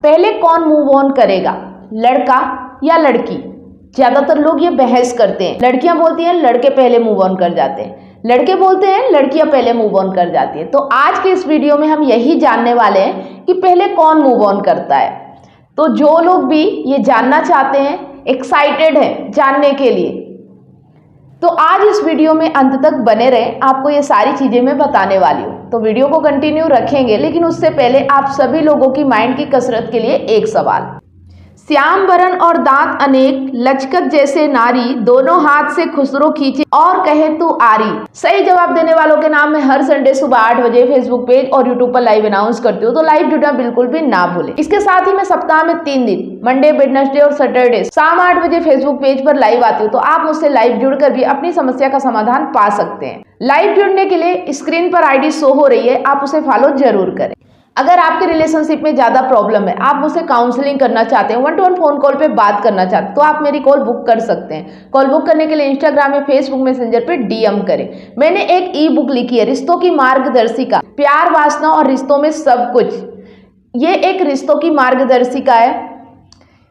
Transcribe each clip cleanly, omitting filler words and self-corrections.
पहले कौन move on करेगा, लड़का या लड़की? ज्यादातर लोग ये बहस करते हैं। लड़कियां बोलती हैं लड़के पहले मूव ऑन कर जाते हैं, लड़के बोलते हैं लड़कियां पहले मूव ऑन कर जाती हैं। तो आज के इस वीडियो में हम यही जानने वाले हैं कि पहले कौन मूव ऑन करता है। तो जो लोग भी ये जानना चाहते हैं, एक्साइटेड हैं जानने के लिए, तो आज इस वीडियो में अंत तक बने रहें। आपको ये सारी चीजें मैं बताने वाली हूँ, तो वीडियो को कंटिन्यू रखेंगे। लेकिन उससे पहले आप सभी लोगों की माइंड की कसरत के लिए एक सवाल। श्याम बरन और दांत अनेक, लचकत जैसे नारी, दोनों हाथ से खुसरो खींचे और कहे तू आरी। सही जवाब देने वालों के नाम में हर संडे सुबह 8 बजे फेसबुक पेज और यूट्यूब पर लाइव अनाउंस करती हूँ, तो लाइव जुड़ना बिल्कुल भी ना भूलें। इसके साथ ही मैं सप्ताह में 3 दिन मंडे, वेडनेसडे और सैटरडे शाम 8 बजे फेसबुक पेज पर लाइव आती हूँ, तो आप मुझसे लाइव जुड़कर भी अपनी समस्या का समाधान पा सकते हैं। लाइव जुड़ने के लिए स्क्रीन पर आईडी शो हो रही है, आप उसे फॉलो जरूर करें। अगर आपके रिलेशनशिप में ज्यादा प्रॉब्लम है, आप मुझसे काउंसलिंग करना चाहते हैं, 1-to-1 फोन कॉल पे बात करना चाहते हैं, तो आप मेरी कॉल बुक कर सकते हैं। कॉल बुक करने के लिए इंस्टाग्राम में, फेसबुक मैसेंजर पे डीएम करें। मैंने एक ई बुक लिखी है, रिश्तों की मार्गदर्शिका, प्यार, वासना और रिश्तों में सब कुछ। ये एक रिश्तों की मार्गदर्शिका है।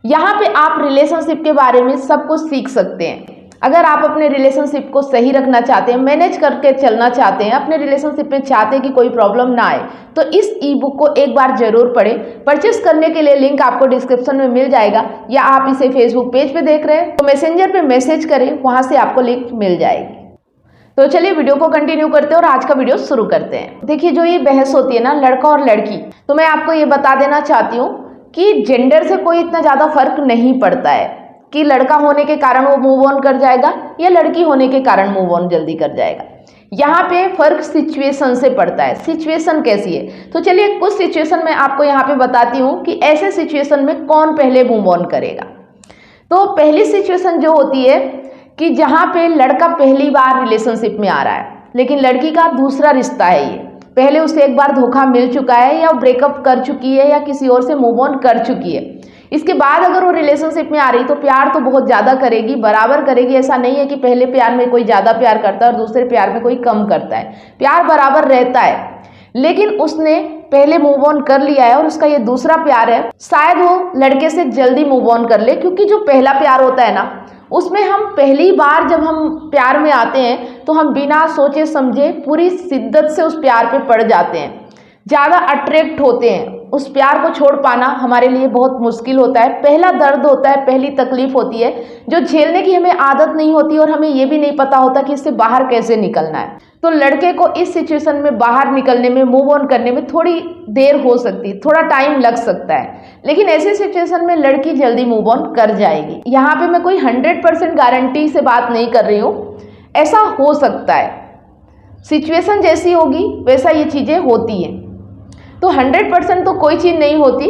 यहाँ पे आप रिलेशनशिप के बारे में सब कुछ सीख सकते हैं। अगर आप अपने रिलेशनशिप को सही रखना चाहते हैं, मैनेज करके चलना चाहते हैं, अपने रिलेशनशिप में चाहते हैं कि कोई प्रॉब्लम ना आए, तो इस ई बुक को एक बार जरूर पढ़ें। परचेस करने के लिए लिंक आपको डिस्क्रिप्शन में मिल जाएगा, या आप इसे फेसबुक पेज पे देख रहे हैं तो मैसेंजर पे मैसेज करें, वहां से आपको लिंक मिल जाएगी। तो चलिए वीडियो को कंटिन्यू करते हैं और आज का वीडियो शुरू करते हैं। देखिए, जो ये बहस होती है ना लड़का और लड़की, तो मैं आपको ये बता देना चाहती हूँ कि जेंडर से कोई इतना ज्यादा फर्क नहीं पड़ता है कि लड़का होने के कारण वो मूव ऑन कर जाएगा या लड़की होने के कारण मूव ऑन जल्दी कर जाएगा। यहाँ पे फर्क सिचुएशन से पड़ता है। सिचुएशन कैसी है, तो चलिए कुछ सिचुएशन मैं आपको यहाँ पे बताती हूँ कि ऐसे सिचुएशन में कौन पहले मूव ऑन करेगा। तो पहली सिचुएशन जो होती है कि जहाँ पे लड़का पहली बार रिलेशनशिप में आ रहा है, लेकिन लड़की का दूसरा रिश्ता है, ये पहले उसे एक बार धोखा मिल चुका है या ब्रेकअप कर चुकी है या किसी और से मूव ऑन कर चुकी है। इसके बाद अगर वो रिलेशनशिप में आ रही तो प्यार तो बहुत ज़्यादा करेगी, बराबर करेगी। ऐसा नहीं है कि पहले प्यार में कोई ज़्यादा प्यार करता है और दूसरे प्यार में कोई कम करता है, प्यार बराबर रहता है। लेकिन उसने पहले मूव ऑन कर लिया है और उसका ये दूसरा प्यार है, शायद वो लड़के से जल्दी मूव ऑन कर ले, क्योंकि जो पहला प्यार होता है ना, उसमें हम पहली बार जब हम प्यार में आते हैं तो हम बिना सोचे समझे पूरी शिद्दत से उस प्यार पे पड़ जाते हैं, ज़्यादा अट्रैक्ट होते हैं। उस प्यार को छोड़ पाना हमारे लिए बहुत मुश्किल होता है। पहला दर्द होता है, पहली तकलीफ होती है जो झेलने की हमें आदत नहीं होती और हमें ये भी नहीं पता होता कि इससे बाहर कैसे निकलना है। तो लड़के को इस सिचुएशन में बाहर निकलने में, मूव ऑन करने में थोड़ी देर हो सकती है, थोड़ा टाइम लग सकता है। लेकिन ऐसी सिचुएशन में लड़की जल्दी मूव ऑन कर जाएगी। यहाँ पे मैं कोई 100% गारंटी से बात नहीं कर रही हूँ, ऐसा हो सकता है। सिचुएशन जैसी होगी वैसा ये चीज़ें होती हैं। तो 100% तो कोई चीज़ नहीं होती,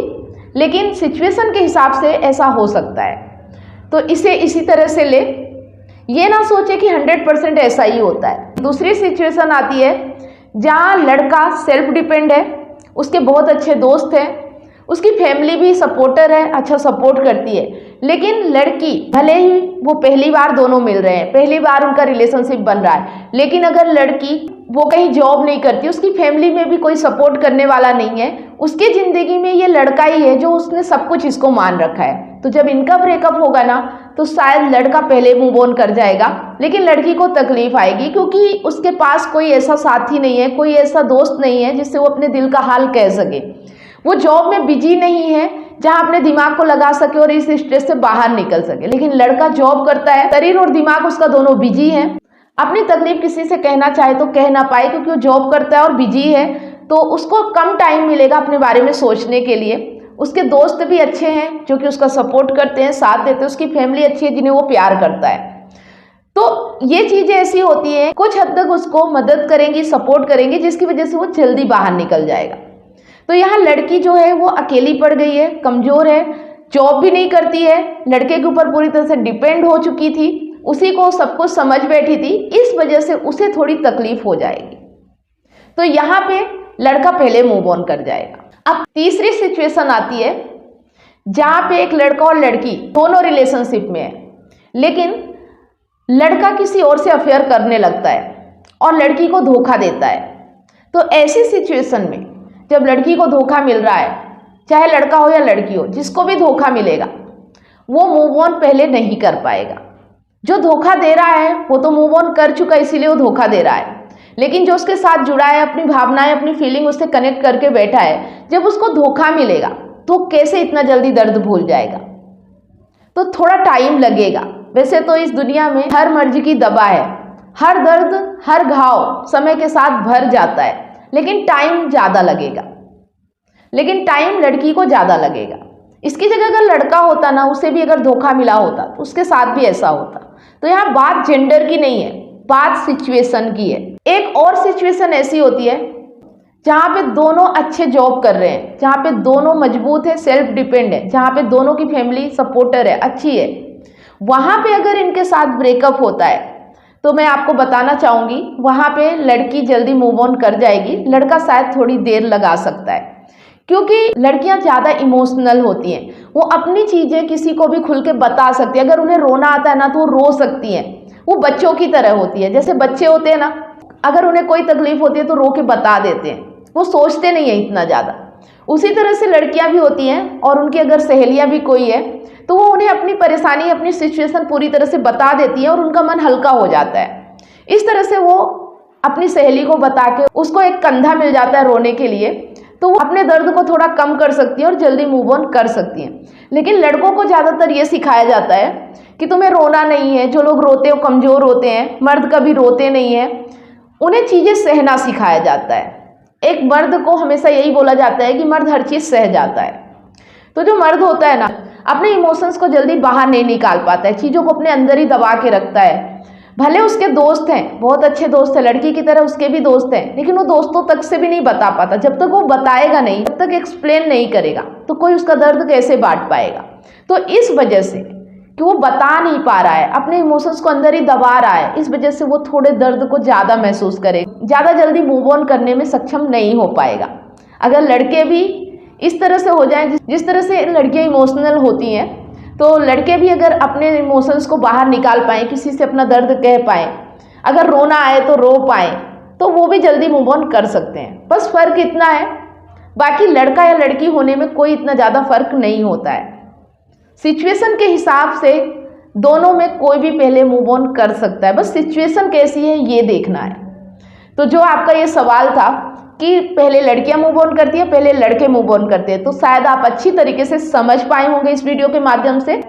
लेकिन सिचुएशन के हिसाब से ऐसा हो सकता है। तो इसे इसी तरह से ले, ये ना सोचे कि 100% ऐसा ही होता है। दूसरी सिचुएशन आती है जहाँ लड़का सेल्फ डिपेंड है, उसके बहुत अच्छे दोस्त हैं, उसकी फैमिली भी सपोर्टर है, अच्छा सपोर्ट करती है। लेकिन लड़की, भले ही वो पहली बार दोनों मिल रहे हैं, पहली बार उनका रिलेशनशिप बन रहा है, लेकिन अगर लड़की वो कहीं जॉब नहीं करती, उसकी फैमिली में भी कोई सपोर्ट करने वाला नहीं है, उसकी ज़िंदगी में ये लड़का ही है जो उसने सब कुछ इसको मान रखा है। तो जब इनका ब्रेकअप होगा ना, तो शायद लड़का पहले मूव ऑन कर जाएगा, लेकिन लड़की को तकलीफ आएगी, क्योंकि उसके पास कोई ऐसा साथी नहीं है, कोई ऐसा दोस्त नहीं है जिससे वो अपने दिल का हाल कह सके। वो जॉब में बिजी नहीं है जहां अपने दिमाग को लगा सके और इस स्ट्रेस से बाहर निकल सके। लेकिन लड़का जॉब करता है, शरीर और दिमाग उसका दोनों बिजी है, अपनी तकलीफ किसी से कहना चाहे तो कह ना पाए, क्योंकि वो जॉब करता है और बिजी है, तो उसको कम टाइम मिलेगा अपने बारे में सोचने के लिए। उसके दोस्त भी अच्छे हैं जो कि उसका सपोर्ट करते हैं, साथ देते हैं, उसकी फैमिली अच्छी है जिन्हें वो प्यार करता है। तो ये चीज़ें ऐसी होती हैं, कुछ हद तक उसको मदद करेंगी, सपोर्ट करेंगी, जिसकी वजह से वो जल्दी बाहर निकल जाएगा। तो यहाँ लड़की जो है वो अकेली पड़ गई है, कमज़ोर है, जॉब भी नहीं करती है, लड़के के ऊपर पूरी तरह से डिपेंड हो चुकी थी, उसी को सब कुछ समझ बैठी थी, इस वजह से उसे थोड़ी तकलीफ हो जाएगी। तो यहाँ पे लड़का पहले मूव ऑन कर जाएगा। अब तीसरी सिचुएशन आती है जहाँ पे एक लड़का और लड़की दोनों रिलेशनशिप में है, लेकिन लड़का किसी और से अफेयर करने लगता है और लड़की को धोखा देता है। तो ऐसी सिचुएशन में जब लड़की को धोखा मिल रहा है चाहे लड़का हो या लड़की हो, जिसको भी धोखा मिलेगा वो मूव ऑन पहले नहीं कर पाएगा। जो धोखा दे रहा है वो तो मूव ऑन कर चुका है, इसीलिए वो धोखा दे रहा है, लेकिन जो उसके साथ जुड़ा है, अपनी भावनाएं, अपनी फीलिंग उससे कनेक्ट करके बैठा है, जब उसको धोखा मिलेगा तो कैसे इतना जल्दी दर्द भूल जाएगा। तो थोड़ा टाइम लगेगा। वैसे तो इस दुनिया में हर मर्ज की दवा है, हर दर्द, हर घाव समय के साथ भर जाता है, लेकिन टाइम ज़्यादा लगेगा। लेकिन टाइम लड़की को ज़्यादा लगेगा। इसकी जगह अगर लड़का होता ना, उसे भी अगर धोखा मिला होता तो उसके साथ भी ऐसा होता। तो यहाँ बात जेंडर की नहीं है, बात सिचुएशन की है। एक और सिचुएशन ऐसी होती है जहाँ पे दोनों अच्छे जॉब कर रहे हैं, जहाँ पे दोनों मजबूत है, सेल्फ डिपेंड है, जहाँ पे दोनों की फैमिली सपोर्टर है, अच्छी है। वहाँ पे अगर इनके साथ ब्रेकअप होता है तो मैं आपको बताना चाहूँगी वहाँ पे लड़की जल्दी मूव ऑन कर जाएगी, लड़का शायद थोड़ी देर लगा सकता है, क्योंकि लड़कियां ज़्यादा इमोशनल होती हैं। वो अपनी चीज़ें किसी को भी खुल के बता सकती है। अगर उन्हें रोना आता है ना तो वो रो सकती हैं। वो बच्चों की तरह होती है, जैसे बच्चे होते हैं ना, अगर उन्हें कोई तकलीफ होती है तो रो के बता देते हैं, वो सोचते नहीं है इतना ज़्यादा। उसी तरह से लड़कियां भी होती हैं, और उनकी अगर सहेलियां भी कोई है तो वो उन्हें अपनी परेशानी, अपनी सिचुएशन पूरी तरह से बता देती है और उनका मन हल्का हो जाता है। इस तरह से वो अपनी सहेली को बता के उसको एक कंधा मिल जाता है रोने के लिए, तो वो अपने दर्द को थोड़ा कम कर सकती है और जल्दी मूव ऑन कर सकती हैं। लेकिन लड़कों को ज़्यादातर ये सिखाया जाता है कि तुम्हें रोना नहीं है, जो लोग रोते हो कमज़ोर होते हैं, मर्द कभी रोते नहीं हैं, उन्हें चीज़ें सहना सिखाया जाता है। एक मर्द को हमेशा यही बोला जाता है कि मर्द हर चीज़ सह जाता है। तो जो मर्द होता है ना, अपने इमोशंस को जल्दी बाहर नहीं निकाल पाता है, चीज़ों को अपने अंदर ही दबा के रखता है। भले उसके दोस्त हैं, बहुत अच्छे दोस्त हैं, लड़की की तरह उसके भी दोस्त हैं, लेकिन वो दोस्तों तक से भी नहीं बता पाता। जब तक वो बताएगा नहीं, जब तक एक्सप्लेन नहीं करेगा, तो कोई उसका दर्द कैसे बांट पाएगा। तो इस वजह से कि वो बता नहीं पा रहा है, अपने इमोशंस को अंदर ही दबा रहा है, इस वजह से वो थोड़े दर्द को ज़्यादा महसूस करेगा, ज़्यादा जल्दी मूव ऑन करने में सक्षम नहीं हो पाएगा। अगर लड़के भी इस तरह से हो जाएं, जिस तरह से लड़कियाँ इमोशनल होती हैं, तो लड़के भी अगर अपने इमोशंस को बाहर निकाल पाएँ, किसी से अपना दर्द कह पाएँ, अगर रोना आए तो रो पाएँ, तो वो भी जल्दी मूव ऑन कर सकते हैं। बस फ़र्क इतना है, बाकी लड़का या लड़की होने में कोई इतना ज़्यादा फ़र्क नहीं होता है। सिचुएशन के हिसाब से दोनों में कोई भी पहले मूव ऑन कर सकता है, बस सिचुएशन कैसी है ये देखना है। तो जो आपका ये सवाल था कि पहले लड़कियां मूव ऑन करती है, पहले लड़के मूव ऑन करते हैं, तो शायद आप अच्छी तरीके से समझ पाए होंगे इस वीडियो के माध्यम से।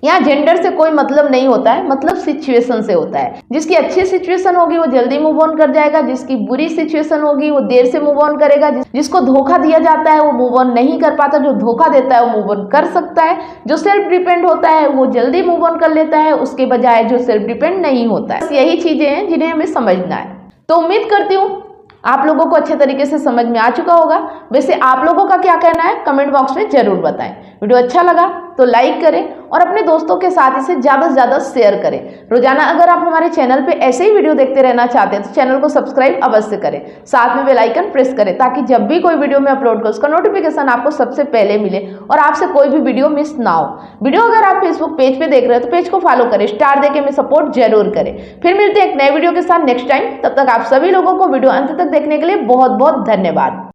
यहाँ जेंडर से कोई मतलब नहीं होता है, मतलब सिचुएशन से होता है। जिसकी अच्छी सिचुएशन होगी वो जल्दी मूव ऑन कर जाएगा, जिसकी बुरी सिचुएशन होगी वो देर से मूव ऑन करेगा। जिसको धोखा दिया जाता है वो मूव ऑन नहीं कर पाता, जो धोखा देता है वो मूव ऑन कर सकता है। जो सेल्फ डिपेंड होता है वो जल्दी मूव ऑन कर लेता है, उसके बजाय जो सेल्फ डिपेंड नहीं होता है। यही चीजें हैं जिन्हें हमें समझना है। तो उम्मीद करती हूँ आप लोगों को अच्छे तरीके से समझ में आ चुका होगा। वैसे आप लोगों का क्या कहना है कमेंट बॉक्स में जरूर बताएं। वीडियो अच्छा लगा तो लाइक करें और अपने दोस्तों के साथ इसे ज़्यादा से ज़्यादा शेयर करें। रोजाना अगर आप हमारे चैनल पे ऐसे ही वीडियो देखते रहना चाहते हैं तो चैनल को सब्सक्राइब अवश्य करें, साथ में बेल आइकन प्रेस करें, ताकि जब भी कोई वीडियो में अपलोड करूँ उसका नोटिफिकेशन आपको सबसे पहले मिले और आपसे कोई भी वीडियो मिस ना हो। वीडियो अगर आप फेसबुक पेज पे देख रहे हो तो पेज को फॉलो करें, स्टार देके हमें सपोर्ट जरूर करें। फिर मिलते हैं एक नए वीडियो के साथ नेक्स्ट टाइम। तब तक आप सभी लोगों को वीडियो अंत तक देखने के लिए बहुत बहुत धन्यवाद।